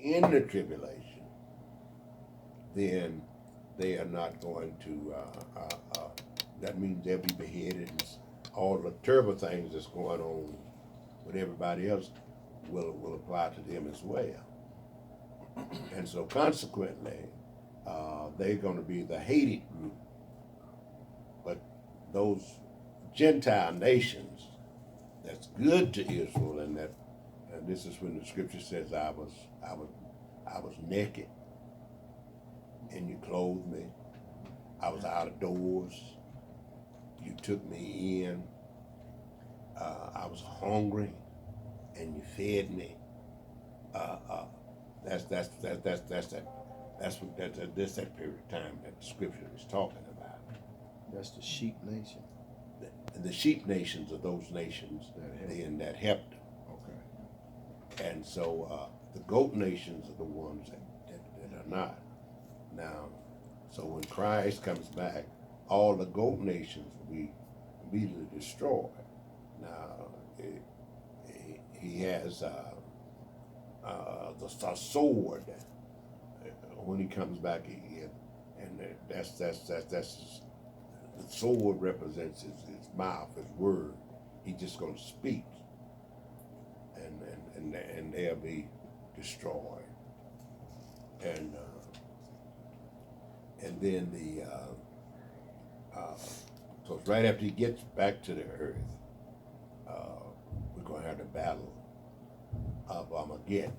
in the tribulation, then they are not going to. That means they'll be beheaded, and all the terrible things that's going on with everybody else will apply to them as well. And so, consequently, they're going to be the hated group. But those Gentile nations, that's good to Israel, and this is when the scripture says, I was naked, and you clothed me. I was out of doors. You took me in. I was hungry, and you fed me. That's that period of time that the scripture is talking about. That's the sheep nation. The sheep nations are those nations that helped them. Okay. And so the goat nations are the ones that are not. Now, so when Christ comes back, all the goat nations will be immediately destroyed. Now, he has the sword when he comes back again, and that's the sword represents his mouth, his word. He's just going to speak, and they'll be destroyed. And then so it's right after he gets back to the earth, we're going to have the battle of Armageddon.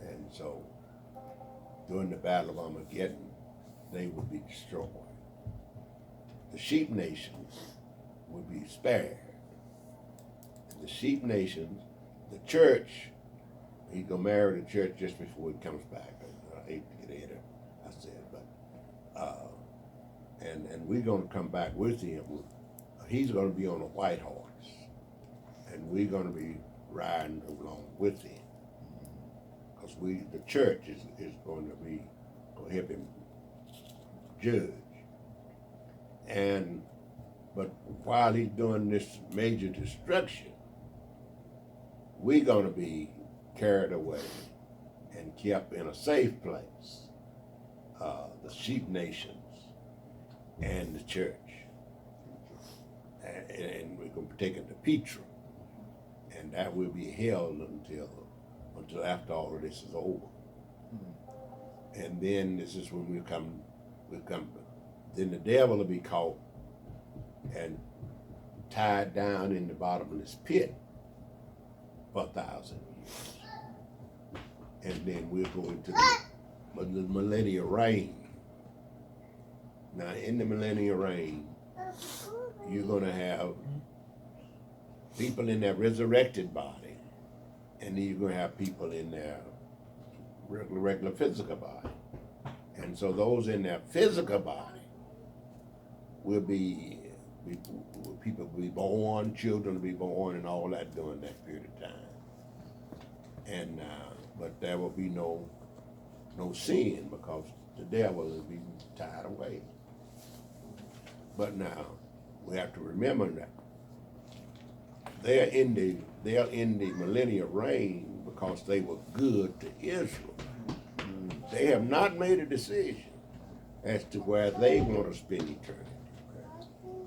And so during the battle of Armageddon, they will be destroyed. The sheep nations will be spared. The sheep nations, the church, he's going to marry the church just before he comes back. I hate to get ahead of I said, but and we're going to come back with him. He's going to be on a white horse, and we're going to be riding along with him, because the church is going to help him judge. But while he's doing this major destruction, we're going to be carried away and kept in a safe place. The sheep nations and the church, and we're going to be taken to Petra, and that will be held until after all of this is over. And then this is when we come. Then the devil will be caught and tied down in the bottom of this pit for 1,000 years, and then we'll go into the millennial reign. Now, in the millennial reign, you're going to have people in their resurrected body, and then you're going to have people in their regular physical body. And so those in their physical body will be people will be born, children will be born, and all that during that period of time. And but there will be no sin, because the devil will be tied away. But now we have to remember that they're in the millennial reign because they were good to Israel. They have not made a decision as to where they want to spend eternity.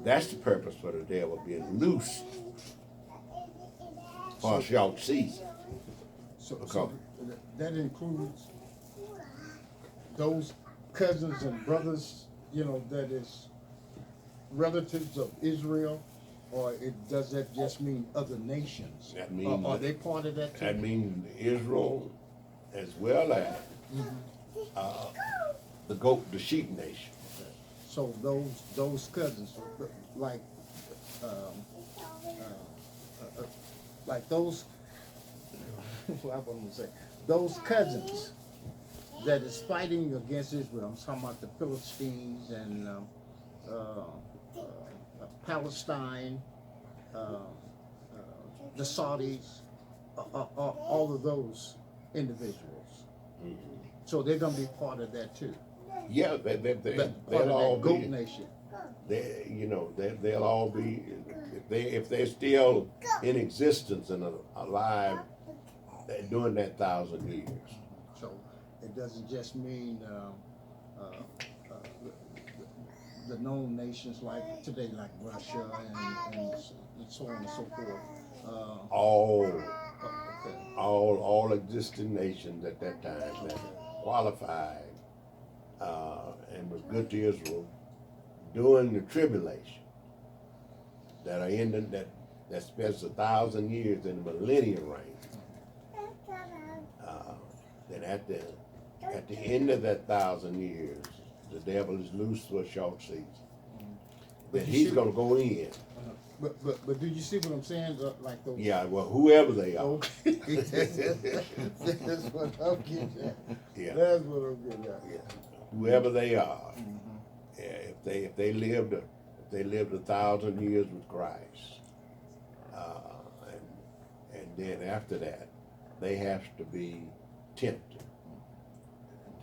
That's the purpose for the devil being loose for a short season. So that includes those cousins and brothers, that is relatives of Israel, or does that just mean other nations? That means are they part of that too? That means Israel, as well as the sheep nation. So those cousins, like those, what I'm gonna say, those cousins that is fighting against Israel. I'm talking about the Philistines and Palestine, the Saudis, all of those individuals. Mm-hmm. So they're gonna be part of that too. Yeah, they'll all be. Goat nation. They'll all be, if they're still in existence and alive, during that 1,000 years. So it doesn't just mean the known nations like today, like Russia and so on and so forth. All Okay. all existing nations at that time that qualified and was good to Israel during the tribulation that are ending that spends 1,000 years in the millennium reign. Then at the end of that 1,000 years, the devil is loose for a short season. Then he's going to go in. But do you see what I'm saying? Like those. Yeah, well, whoever they are. Okay. That's what I'm getting at. Yeah. That's what I'm getting at. Yeah. Whoever they are. Yeah, if they lived 1,000 years with Christ, and then after that, they have to be tempted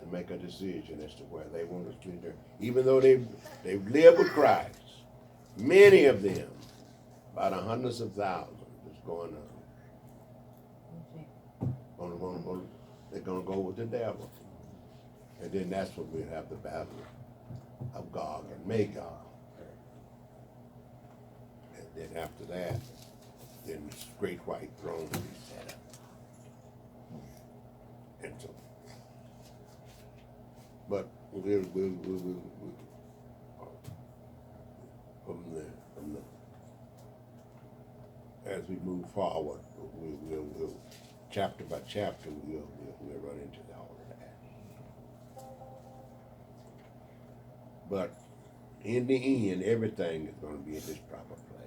to make a decision as to where they want to spend their. Even though they've lived with Christ, many of them, about hundreds of thousands, is going on. They're going to go with the devil, and then that's when we have the battle of Gog and Magog. And then after that, then this great white throne will be set up. And so, but we'll from the as we move forward, we'll chapter by chapter we'll run into all of that. But in the end, everything is going to be in its proper place.